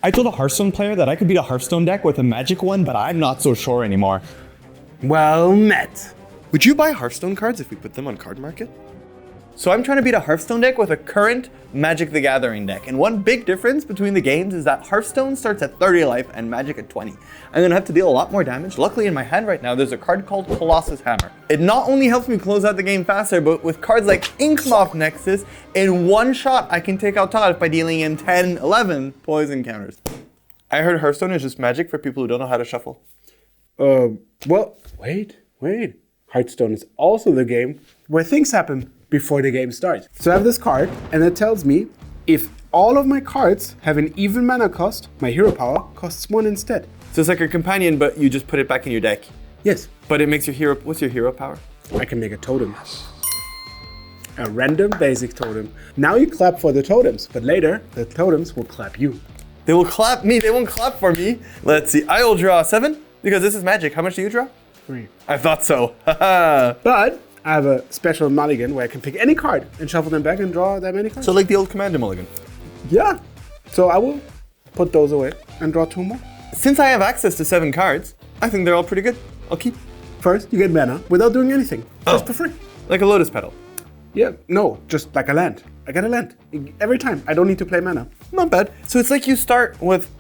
I told a Hearthstone player that I could beat a Hearthstone deck with a Magic one, but I'm not so sure anymore. Well met. Would you buy Hearthstone cards if we put them on Cardmarket? So I'm trying to beat a Hearthstone deck with a current Magic the Gathering deck. And one big difference between the games is that Hearthstone starts at 30 life and Magic at 20. I'm gonna have to deal a lot more damage. Luckily in my hand right now, there's a card called Colossus Hammer. It not only helps me close out the game faster, but with cards like Inkmoth Nexus, in one shot I can take out Todd by dealing in 10, 11 poison counters. I heard Hearthstone is just Magic for people who don't know how to shuffle. Well, wait. Hearthstone is also the game where things happen before the game starts. So I have this card, and it tells me if all of my cards have an even mana cost, my hero power costs 1 instead. So it's like a companion, but you just put it back in your deck. Yes. But it makes your hero, what's your hero power? I can make a totem. A random basic totem. Now you clap for the totems, but later the totems will clap you. They will clap me, they won't clap for me. Let's see, I will draw 7, because this is Magic. How much do you draw? 3. I thought so. But I have a special mulligan where I can pick any card and shuffle them back and draw that many cards. So like the old Commander Mulligan. Yeah. So I will put those away and draw 2 more. Since I have access to 7 cards, I think they're all pretty good. I'll keep. First, you get mana without doing anything. Just for free. Like a Lotus Petal. Yeah, no, just like a land. I get a land. Every time. I don't need to play mana. Not bad. So it's like you start with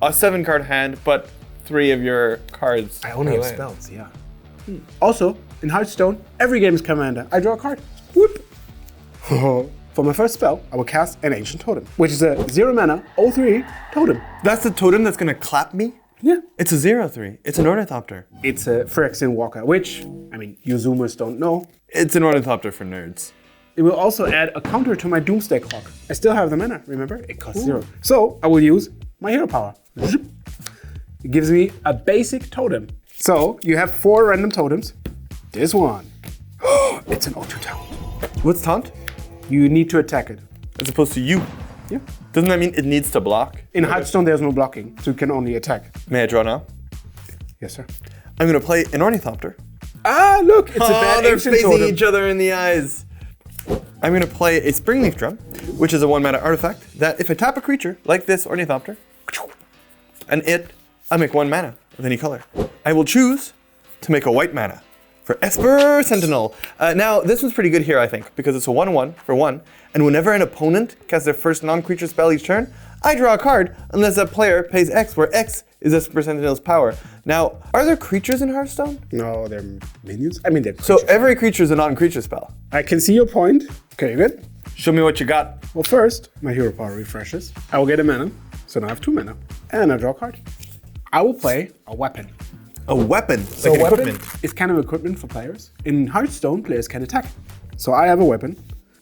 a 7 card hand, but 3 of your cards. I only have spells, yeah. Also, in Hearthstone, every game is commander. I draw a card. Whoop. For my first spell, I will cast an Ancient Totem, which is a 0 mana, 0/3 totem. That's the totem that's gonna clap me? Yeah. It's a 0/3. It's an Ornithopter. It's a Phyrexian Walker, which, I mean, you Zoomers don't know. It's an Ornithopter for nerds. It will also add a counter to my Doomsday Clock. I still have the mana, remember? It costs 0. So I will use my hero power. It gives me a basic totem. So you have 4 random totems. This one. It's an auto taunt. What's taunt? You need to attack it. As opposed to you. Yeah. Doesn't that mean it needs to block? In Hearthstone, there's no blocking, so you can only attack. May I draw now? Yes, sir. I'm gonna play an Ornithopter. Ah, look, it's a bad they're ancient facing totem. each other in the eyes. I'm gonna play a Springleaf Drum, which is a 1 mana artifact that if I tap a creature, like this Ornithopter, and I make 1 mana of any color. I will choose to make a white mana for Esper Sentinel. Now, this one's pretty good here, I think, because it's a 1/1 for 1, and whenever an opponent casts their first non-creature spell each turn, I draw a card unless that player pays X, where X is Esper Sentinel's power. Now, are there creatures in Hearthstone? No, they're minions. I mean, they're So creatures. every creature is a non-creature spell. I can see your point. Okay, good. Show me what you got. Well, first, my hero power refreshes. I will get a mana, so now I have 2 mana. And I draw a card. I will play a weapon. A weapon, So like an weapon equipment. is kind of equipment for players. In Hearthstone, players can attack. So I have a weapon.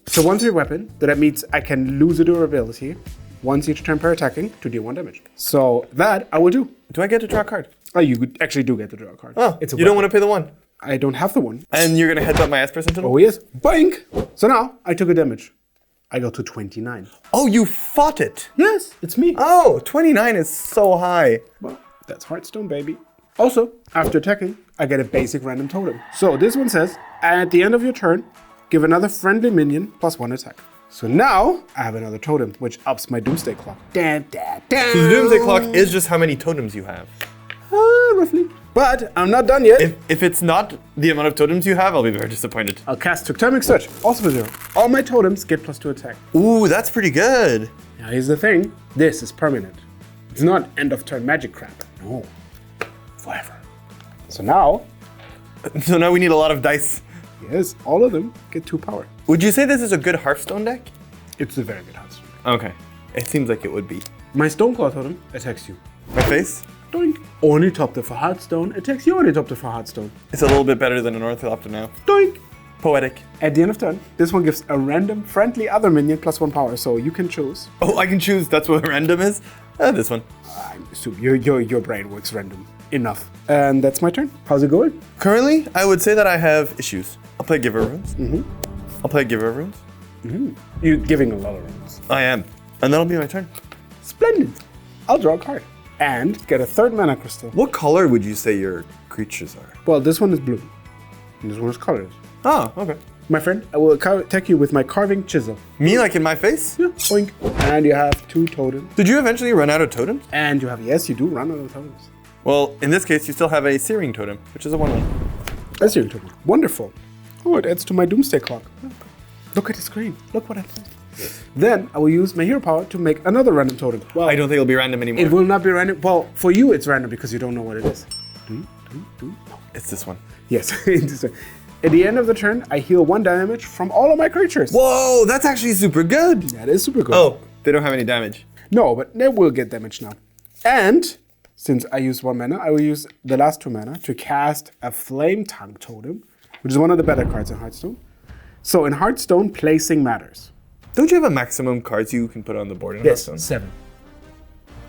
It's a 1/3 weapon. That means I can lose a durability once each turn per attacking to deal 1 damage. So that I will do. Do I get to draw a card? Oh, you actually do get to draw a card. Oh, it's a you don't weapon. want to pay the 1. I don't have the 1. And you're gonna headbutt my Esper Sentinel? Oh yes, boink! So now I took a damage. I go to 29. Oh, you fought it. Yes, it's me. Oh, 29 is so high. Well, that's Hearthstone, baby. Also, after attacking, I get a basic random totem. So this one says, at the end of your turn, give another friendly minion +1 attack. So now, I have another totem, which ups my Doomsday Clock. Dun, dun, dun. So the Doomsday Clock is just how many totems you have. Roughly. But I'm not done yet. If it's not the amount of totems you have, I'll be very disappointed. I'll cast Tectonic Surge, also for 0. All my totems get +2 attack. Ooh, that's pretty good. Now here's the thing, this is permanent. It's not end of turn magic crap. No, forever. So now, So now we need a lot of dice. yes, all of them get 2 power. Would you say this is a good Hearthstone deck? It's a very good Hearthstone. Okay. It seems like it would be. My Stoneclaw totem attacks you. My face? Doink. Ornithopter for Hearthstone attacks you Ornithopter for Hearthstone. It's a little bit better than an Ornithopter now. Doink. Poetic. At the end of turn, this one gives a random friendly other minion +1 power, so you can choose. Oh, I can choose. That's what random is? This one. I assume your brain works random enough. And that's my turn. How's it going? Currently, I would say that I have issues. I'll play Giver Runes. I'll play Giver Runes. You're giving a lot of runes. I am. And that'll be my turn. Splendid. I'll draw a card. And get a 3rd mana crystal. What color would you say your creatures are? Well, this one is blue. And this one is colored. Oh, okay. My friend, I will attack you with my carving chisel. Me, like in my face? Yeah, boink. And you have 2 totems. Did you eventually run out of totems? And you have, yes, you do run out of totems. Well, in this case, you still have a searing totem, which is a 1/1. That's your totem. Wonderful. Oh, it adds to my doomsday clock. Look at the screen. Look what I did. Then I will use my hero power to make another random totem. Well, I don't think it'll be random anymore. it will not be random. Well, for you, it's random because you don't know what it is. It's this one. Yes. At the end of the turn, I heal 1 damage from all of my creatures. Whoa, that's actually super good. That is super good. Oh, they don't have any damage. No, but they will get damage now. And since I use 1 mana, I will use the last 2 mana to cast a Flame Tongue Totem, which is one of the better cards in Hearthstone. So in Hearthstone, placing matters. Don't you have a maximum cards you can put on the board in Yes, Hearthstone? 7.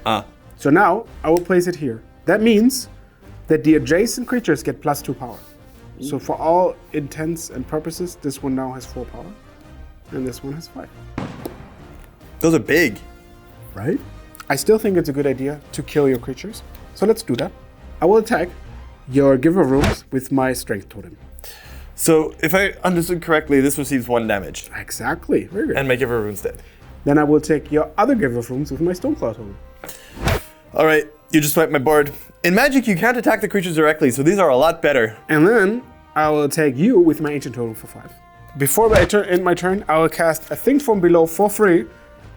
Ah, So now I will place it here. That means that the adjacent creatures get +2 power. So for all intents and purposes, this one now has 4 power, and this one has 5. those are big. Right? I still think it's a good idea to kill your creatures. So let's do that. I will attack your Giver Rooms with my Strength Totem. So, if I understood correctly, this receives 1 damage. Exactly. Very good. And my Giver Rune's dead. Then I will take your other Giver Rooms with my Stoneclaw Totem. Alright, you just wiped my board. In Magic, you can't attack the creatures directly, so these are a lot better. And then I will take you with my Ancient Totem for 5. Before I end my turn, I will cast a thing from below for free.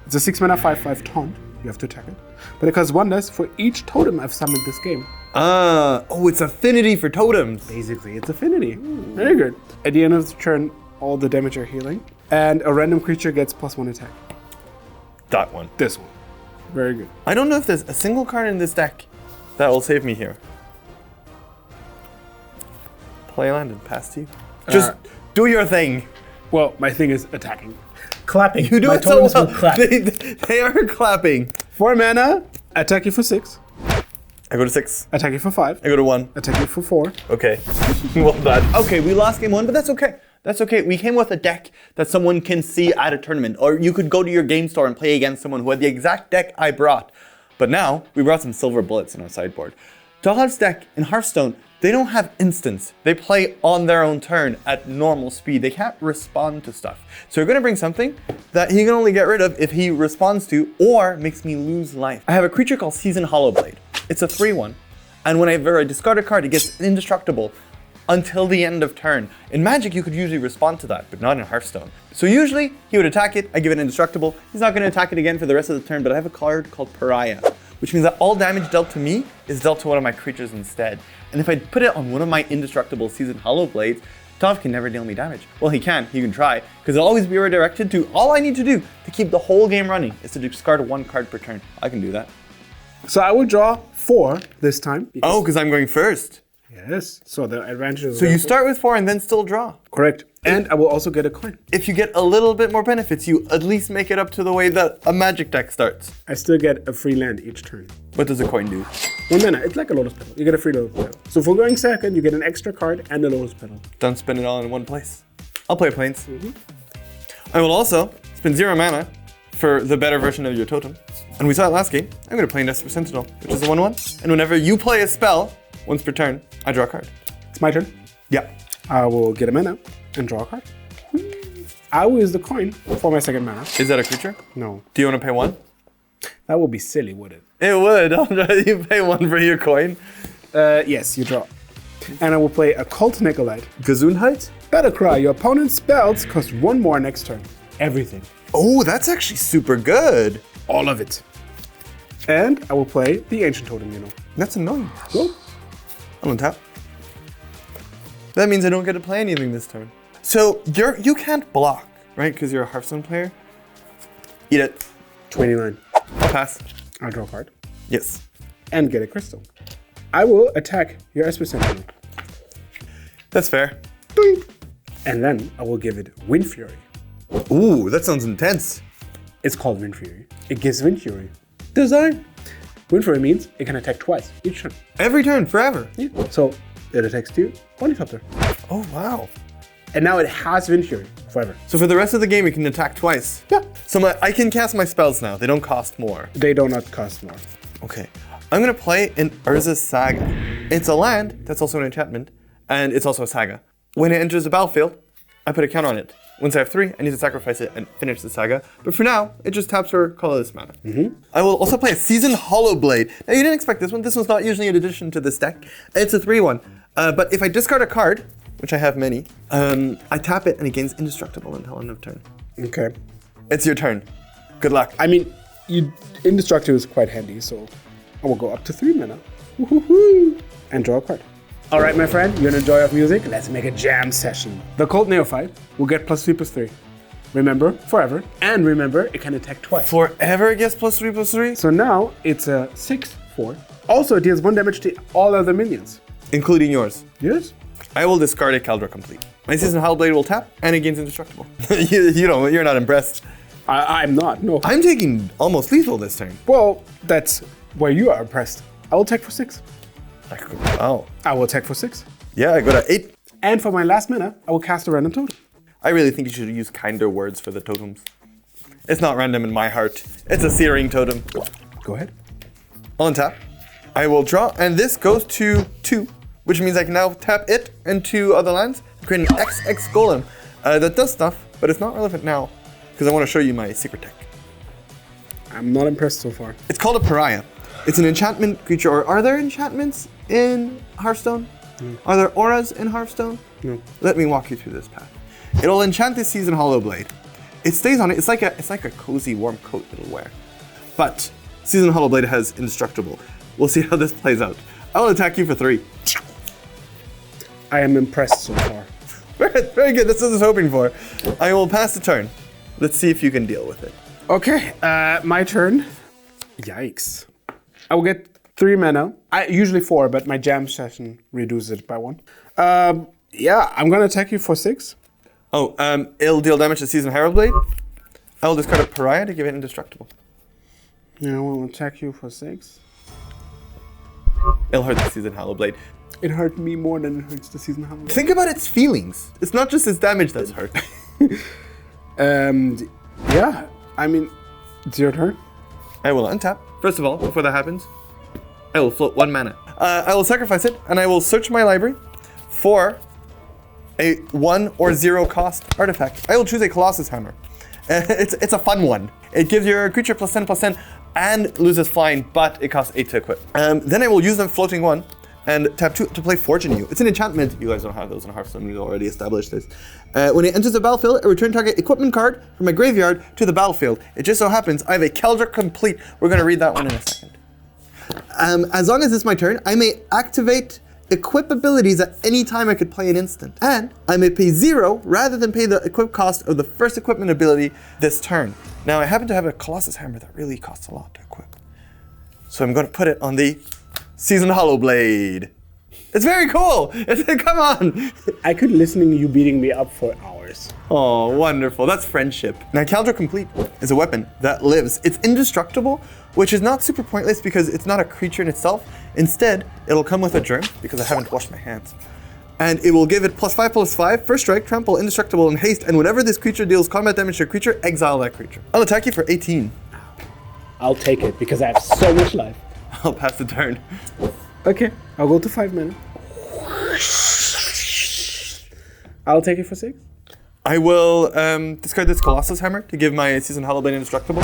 It's a 6 mana 5/5 taunt. You have to attack it. But it costs 1 less for each totem I've summoned this game. Oh, it's affinity for totems. Basically, it's affinity. Very good. At the end of the turn, all the damage are healing. And a random creature gets +1 attack. That one. This one. Very good. I don't know if there's a single card in this deck that will save me here. Play land and pass to you. Just do your thing. Well, my thing is attacking. Clapping. You do My it so totems well. will clap. They are clapping. 4 mana, attack you for 6. I go to 6. Attack you for 5. I go to 1. Attack you for 4. Okay. Well done. Okay, we lost game 1, but that's okay. That's okay. We came with a deck that someone can see at a tournament, or you could go to your game store and play against someone who had the exact deck I brought. But now, we brought some silver bullets in our sideboard. Doll's deck in Hearthstone, they don't have instants. They play on their own turn at normal speed. They can't respond to stuff. So you're gonna bring something that he can only get rid of if he responds to or makes me lose life. I have a creature called Seasoned Hollowblade. It's a 3/1. And whenever I discard a card, it gets indestructible until the end of turn. In Magic, you could usually respond to that, but not in Hearthstone. So usually, he would attack it, I give it indestructible. He's not gonna attack it again for the rest of the turn, but I have a card called Pariah, which means that all damage dealt to me is dealt to one of my creatures instead. And if I put it on one of my indestructible Seasoned Hollowblades, Tov can never deal me damage. Well, he can try, because it'll always be redirected to all I need to do to keep the whole game running is to discard 1 card per turn. I can do that. So I will draw 4 this time. Oh, because I'm going first. Yes. So the advantage is... So you start with 4 and then still draw. Correct. And I will also get a coin. If you get a little bit more benefits, you at least make it up to the way that a Magic deck starts. I still get a free land each turn. What does a coin do? 1 mana. It's like a Lotus Petal. You get a free Lotus Petal. So for going second, you get an extra card and a Lotus Petal. Don't spend it all in one place. I'll play Plains. I will also spend 0 mana for the better version of your totem. And we saw it last game. I'm going to play Desperate Sentinel, which is a 1/1. And whenever you play a spell, once per turn, I draw a card. It's my turn. Yeah. I will get a mana and draw a card. I will use the coin for my second mana. Is that a creature? No. Do you want to pay 1? That would be silly, would it? It would. You pay 1 for your coin. Yes, you draw. And I will play a Cult Nicolite. Gesundheit? Battlecry, your opponent's spells cost 1 more next turn. Everything. Oh, that's actually super good. All of it. And I will play the Ancient Totem, you know. That's annoying. Go. I'm on tap. That means I don't get to play anything this turn. So you can't block, right? Because you're a Hearthstone player. Eat it. 29. I'll pass. I'll draw a card. Yes. And get a crystal. I will attack your Esper Sentinel. That's fair. Doink. And then I will give it Wind Fury. Ooh, that sounds intense. It's called Wind Fury. It gives Wind Fury. Design. Wind Fury means it can attack twice each turn. Every turn, forever. Yeah. So it attacks 2, Ornithopter. Oh, wow. And now it has Wind Fury forever. So for the rest of the game, it can attack twice. Yeah. So I can cast my spells now. They don't cost more. They do not cost more. Okay. I'm going to play an Urza's Saga. It's a land that's also an enchantment, and it's also a saga. When it enters the battlefield, I put a counter on it. Once I have 3, I need to sacrifice it and finish the saga. But for now, it just taps for colorless mana. I will also play a Seasoned Hollowblade. Now, you didn't expect this one. This one's not usually an addition to this deck. It's a 3/1. But if I discard a card, which I have many, I tap it and it gains indestructible until end of turn. Okay. It's your turn. Good luck. I mean, indestructible is quite handy, so I will go up to 3 mana. Woohoo! And draw a card. All right, my friend, you're gonna enjoy our music. Let's make a jam session. The Cold Neophyte will get +3/+3. Remember, forever. And remember, it can attack twice. Forever it gets +3/+3? So now it's a 6/4. Also, it deals 1 damage to all other minions. Including yours. Yes? I will discard a Caldra Complete. My Seasoned Hollowblade will tap, and it gains indestructible. You're not impressed. I'm not, no. I'm taking almost lethal this turn. Well, that's where you are impressed. I will attack for 6. Oh. I will attack for 6. Yeah, I go to 8. And for my last mana, I will cast a random totem. I really think you should use kinder words for the totems. It's not random in my heart. It's a searing totem. Go ahead. I'll untap. I will draw, and this goes to 2, which means I can now tap it and 2 other lands, create an XX Golem. That does stuff, but it's not relevant now, because I want to show you my secret deck. I'm not impressed so far. It's called a Pariah. It's an enchantment creature, or are there enchantments in Hearthstone? Are there auras in Hearthstone? No. Let me walk you through this path. It'll enchant this Seasoned Hollowblade. It stays on it. It's like a cozy, warm coat it'll wear. But Seasoned Hollowblade has indestructible. We'll see how this plays out. I will attack you for 3. I am impressed so far. Very good. That's what I was hoping for. I will pass the turn. Let's see if you can deal with it. Okay, my turn. Yikes. I will get 3 mana. Usually 4, but my jam session reduces it by 1. Yeah, I'm gonna attack you for 6. Oh, it'll deal damage to Seasoned Hollowblade. I will discard a Pariah to give it indestructible. Yeah, I will attack you for 6. It'll hurt the Seasoned Hollowblade. It hurt me more than it hurts the Seasoned Hollowblade. Think about its feelings. It's not just its damage that's hurt. Yeah, I mean, it's your turn. I will untap. First of all, before that happens, I will float 1 mana. I will sacrifice it, and I will search my library for a 1 or 0 cost artifact. I will choose a Colossus Hammer. It's a fun one. It gives your creature +10/+10 and loses flying, but it costs 8 to equip. Then I will use them floating 1 and tap 2 to play Fortune You. It's an enchantment. You guys don't have those in Hearthstone. We've already established this. When it enters the battlefield, I return target equipment card from my graveyard to the battlefield. It just so happens I have a Caldra Complete. We're going to read that one in a second. As long as it's my turn, I may activate equip abilities at any time I could play an instant. And I may pay 0 rather than pay the equip cost of the first equipment ability this turn. Now, I happen to have a Colossus Hammer that really costs a lot to equip. So I'm going to put it on the Seasoned Hollowblade. It's very cool. Come on. I could listen to you beating me up for hours. Oh, wonderful. That's friendship. Now, Caldra Complete is a weapon that lives. It's indestructible, which is not super pointless because it's not a creature in itself. Instead, it'll come with a germ because I haven't washed my hands. And it will give it +5/+5, first strike, trample, indestructible, and haste. And whenever this creature deals combat damage to a creature, exile that creature. I'll attack you for 18. I'll take it because I have so much life. I'll pass the turn. Okay, I'll go to 5 mana. I'll take it for 6. I will discard this Colossus Hammer to give my Seasoned Hollowblade indestructible.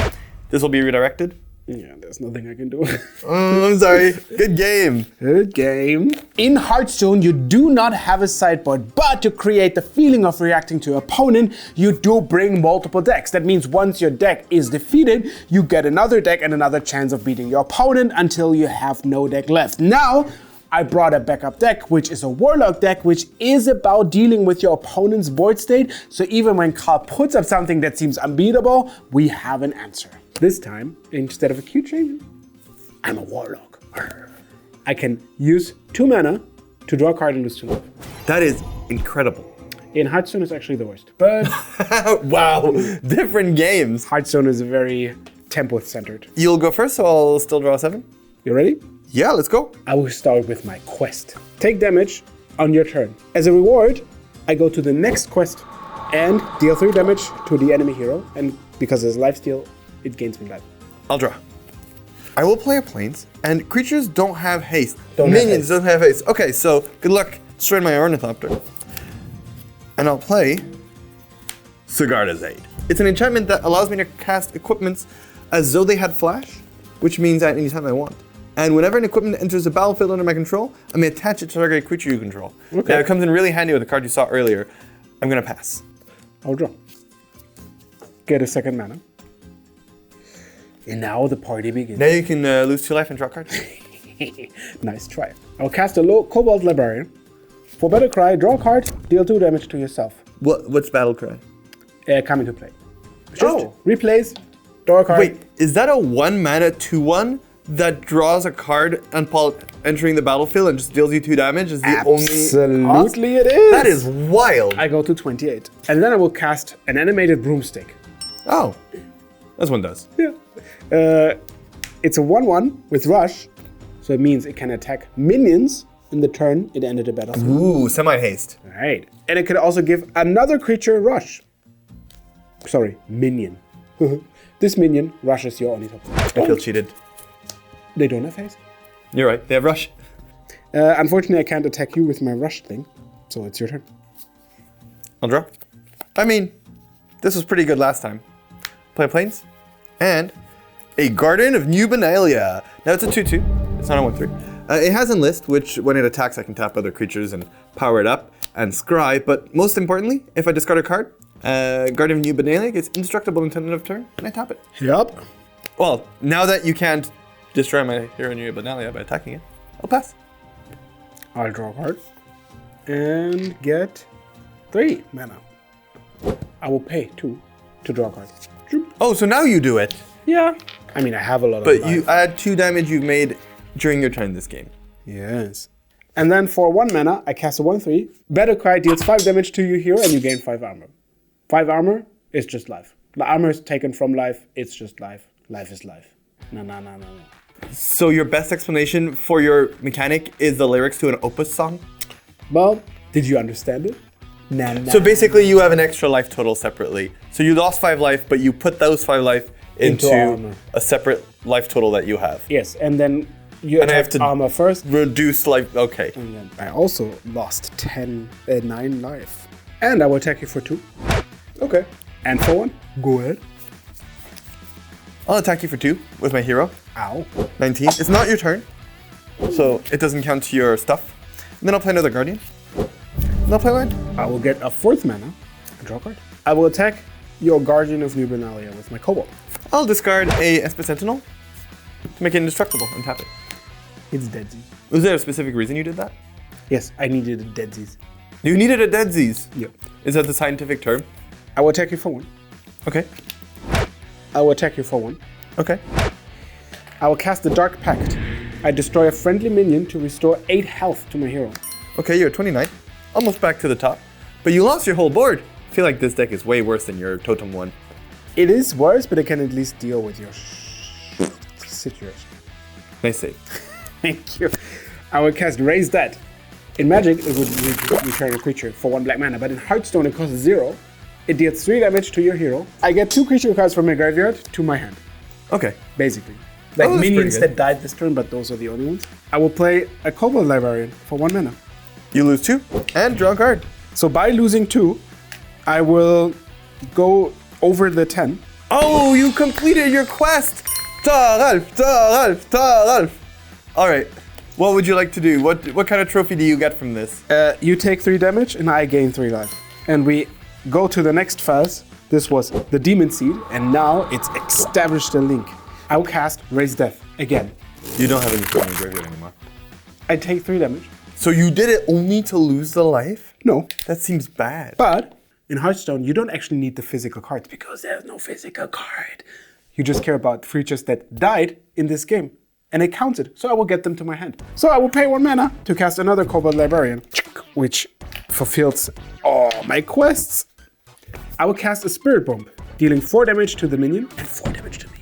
This will be redirected. Yeah, there's nothing I can do. I'm sorry. Good game. Good game. In Hearthstone, you do not have a sideboard, but to create the feeling of reacting to your opponent, you do bring multiple decks. That means once your deck is defeated, you get another deck and another chance of beating your opponent until you have no deck left. Now, I brought a backup deck, which is a Warlock deck, which is about dealing with your opponent's board state. So even when Carl puts up something that seems unbeatable, we have an answer. This time, instead of a Q-Chain, I'm a Warlock. I can use 2 mana to draw a card and lose 2 life. That is incredible. In Hearthstone, it's actually the worst. But wow, different games. Hearthstone is very tempo-centered. You'll go first, so I'll still draw 7. You ready? Yeah, let's go. I will start with my quest. Take damage on your turn. As a reward, I go to the next quest and deal 3 damage to the enemy hero. And because it's lifesteal, it gains me life. I'll draw. I will play a Plains, and creatures don't have haste. Don't have Minions haste. don't have haste. Okay, so good luck destroying my Ornithopter. And I'll play Sigarda's Aid. It's an enchantment that allows me to cast equipments as though they had flash, which means at any time I want. And whenever an equipment enters a battlefield under my control, I may attach it to target creature you control. Okay. Now it comes in really handy with the card you saw earlier. I'm gonna pass. I'll draw. Get a second mana. And now the party begins. Now you can lose 2 life and draw a card. Nice try. I'll cast a low Cobalt Librarian. For Battle Cry, draw a card, deal 2 damage to yourself. What's Battle Cry? Come into play. Just replace, draw a card. Wait, is that a 1 mana 2/1 that draws a card upon entering the battlefield and just deals you 2 damage? Is the only Absolutely it is. That is wild. I go to 28. And then I will cast an animated broomstick. Oh, as one does. Yeah. It's a 1/1 with rush, so it means it can attack minions in the turn it ended the battlefield. Ooh, semi-haste. Right. And it could also give another creature rush. Sorry, minion. This minion rushes your Ornithopter. I feel cheated. They don't have haste. You're right, they have rush. Unfortunately, I can't attack you with my rush thing, so it's your turn. I'll draw. I mean, this was pretty good last time. Play Plains, and a Garden of New Benalia. Now it's a 2/2, it's not a 1/3. It has Enlist, which when it attacks, I can tap other creatures and power it up, and Scry, but most importantly, if I discard a card, Garden of New Benalia gets indestructible until end of turn, and I tap it. Yep. Well, now that you can't destroy my Hero New Benalia by attacking it, I'll pass. I'll draw a card and get 3 mana. I will pay 2 to draw a card. Oh, so now you do it. Yeah. I mean, I have a lot of But life. you add 2 damage you've made during your turn this game. Yes. And then for 1 mana, I cast a 1/3. Battle Cry deals 5 damage to your hero and you gain 5 armor. 5 armor is just life. The armor is taken from life, it's just life. Life is life. No. So your best explanation for your mechanic is the lyrics to an Opus song? Well, did you understand it? Nah. So basically you have an extra life total separately. So you lost 5 life, but you put those 5 life into armor. a separate life total that you have. Yes, and then you And I have attack to armor first. Reduce life, okay. And then I also lost 9 life. And I will attack you for 2. Okay. And for 1, go ahead. I'll attack you for 2 with my hero. Ow. 19. It's not your turn, so it doesn't count to your stuff. And then I'll play another Guardian. And I'll play land. I will get a 4th mana and draw a card. I will attack your Guardian of New Benalia with my Cobalt. I'll discard a Esper Sentinel to make it indestructible and tap it. It's deadsies. Was there a specific reason you did that? Yes, I needed a deadsies. You needed a Deadsies. Yep. Is that the scientific term? I will attack you for 1. Okay. I will attack you for 1. Okay. I will cast the Dark Pact. I destroy a friendly minion to restore 8 health to my hero. Okay, you're 29. Almost back to the top. But you lost your whole board. I feel like this deck is way worse than your Totem one. It is worse, but I can at least deal with your situation. Nice save. Thank you. I will cast Raise Dead. In Magic, it would return a creature for 1 black mana, but in Hearthstone, it costs 0. It deals 3 damage to your hero. I get 2 creature cards from my graveyard to my hand, Okay. basically. Like that's minions pretty good. that died this turn, but those are the only ones. I will play a Cobalt Librarian for 1 mana. You lose 2 and draw a card. So by losing 2, I will go over the 10. Oh, you completed your quest! Taralf! All right. What would you like to do? What kind of trophy do you get from this? You take 3 damage and I gain 3 life. And we go to the next phase. This was the Demon Seed, and now it's established a link. I will cast Raise Death again. You don't have any from your graveyard anymore. I take 3 damage. So you did it only to lose the life? No, That seems bad. but in Hearthstone, you don't actually need the physical cards because there's no physical card. You just care about creatures that died in this game. And it counted, so I will get them to my hand. So I will pay 1 mana to cast another Cobalt Librarian, which fulfills all my quests. I will cast a Spirit Bomb, dealing 4 damage to the minion and 4 damage to me.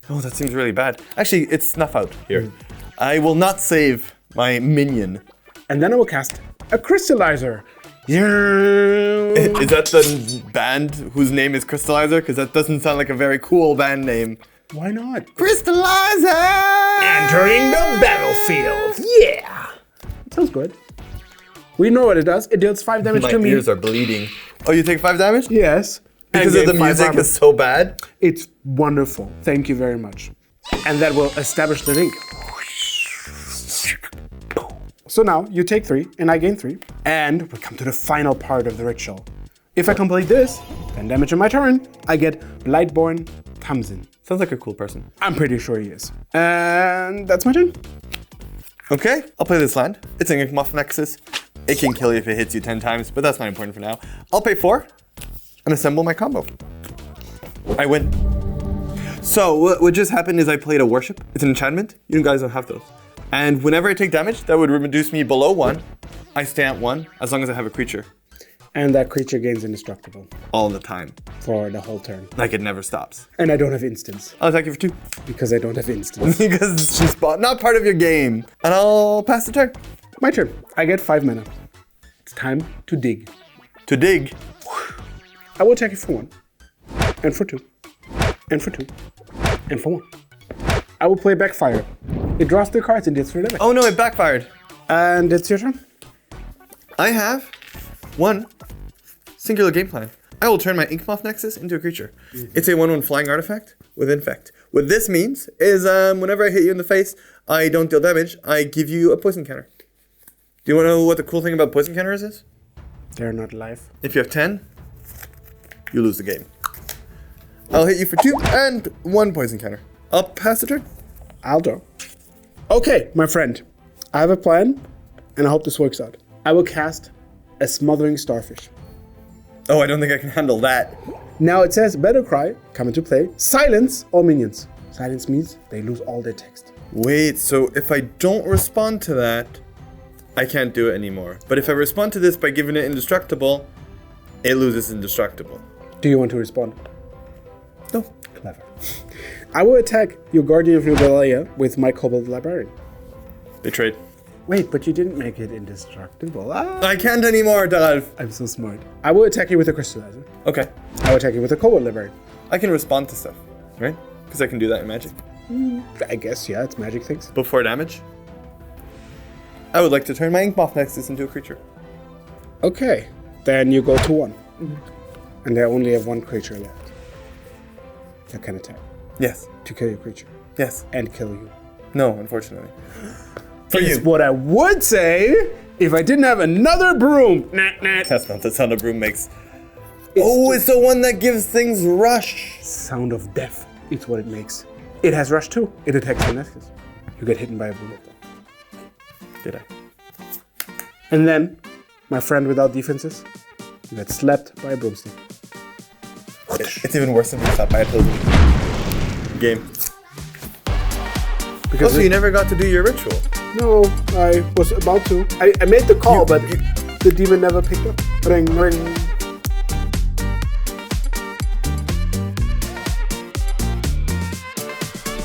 Oh, that seems really bad. Actually, it's Snuff Out here. I will not save my minion. And then I will cast a Crystallizer. Yeah. Is that the band whose name is Crystallizer? Because that doesn't sound like a very cool band name. Why not? Crystallizer! Entering the battlefield. Yeah. Sounds good. We know what it does. It deals 5 damage My to me. ears are bleeding. Oh, you take 5 damage? Yes. Because And the gain 5 music armor. is so bad. It's wonderful. Thank you very much. And that will establish the link. So now you take 3 and I gain 3. And we come to the final part of the ritual. If I complete this, 10 damage on my turn, I get Blightborn Tamsin. Sounds like a cool person. I'm pretty sure he is. And that's my turn. Okay, I'll play this land. It's an Inkmoth Nexus. It can kill you if it hits you 10 times, but that's not important for now. I'll pay 4 and assemble my combo. I win. So what just happened is I played a Worship. It's an enchantment. You guys don't have those. And whenever I take damage, that would reduce me below 1. I stay at 1 as long as I have a creature. And that creature gains indestructible All the time. for the whole turn. Like it never stops. And I don't have instants I'll attack you for 2. because I don't have instants. Because she's not part of your game. And I'll pass the turn. My turn. I get 5 mana. It's time to dig. To dig. I will attack you for 1. And for 2. And for 2. And for 1. I will play Backfire. It draws 3 cards and deals 3 damage. Oh no, it backfired. And it's your turn. I have 1 singular game plan. I will turn my Inkmoth Nexus into a creature. It's a 1/1 flying artifact with infect. What this means is whenever I hit you in the face, I don't deal damage, I give you a poison counter. Do you want to know what the cool thing about poison counters is? They're not alive. If you have 10, you lose the game. I'll hit you for 2 and 1 poison counter. I'll pass the turn. I'll draw. Okay, my friend. I have a plan, and I hope this works out. I will cast a Smothering Starfish. Oh, I don't think I can handle that. Now it says Battle Cry, come into play, silence all minions. Silence means they lose all their text. Wait, so if I don't respond to that, I can't do it anymore. But if I respond to this by giving it indestructible, it loses indestructible. Do you want to respond? No. Clever. I will attack your Guardian of Nudalia with my Kobold Librarian. They trade. Wait, but you didn't make it indestructible. I can't anymore, Dalv. I'm so smart. I will attack you with a Crystallizer. Okay. I will attack you with a Kobold Librarian. I can respond to stuff, right? Because I can do that in Magic. I guess, yeah, it's magic things. Before damage, I would like to turn my Inkmoth Nexus into a creature. Okay, then you go to 1. And I only have 1 creature left. That can attack. Yes. To kill your creature. Yes. And kill you. No, unfortunately. For It's you. what I would say if I didn't have another broom. Nah, nah. That's not the sound a broom makes. It's the one that gives things rush. Sound of death. It's what it makes. It has rush too. It attacks the Nexus. You get hit by a bullet. Did I? And then, my friend without defenses, you get slapped by a broomstick. It's even worse than we thought by a total game. Because Also, you never got to do your ritual. no, I was about to. I made the call, but the demon never picked up. Ring, ring.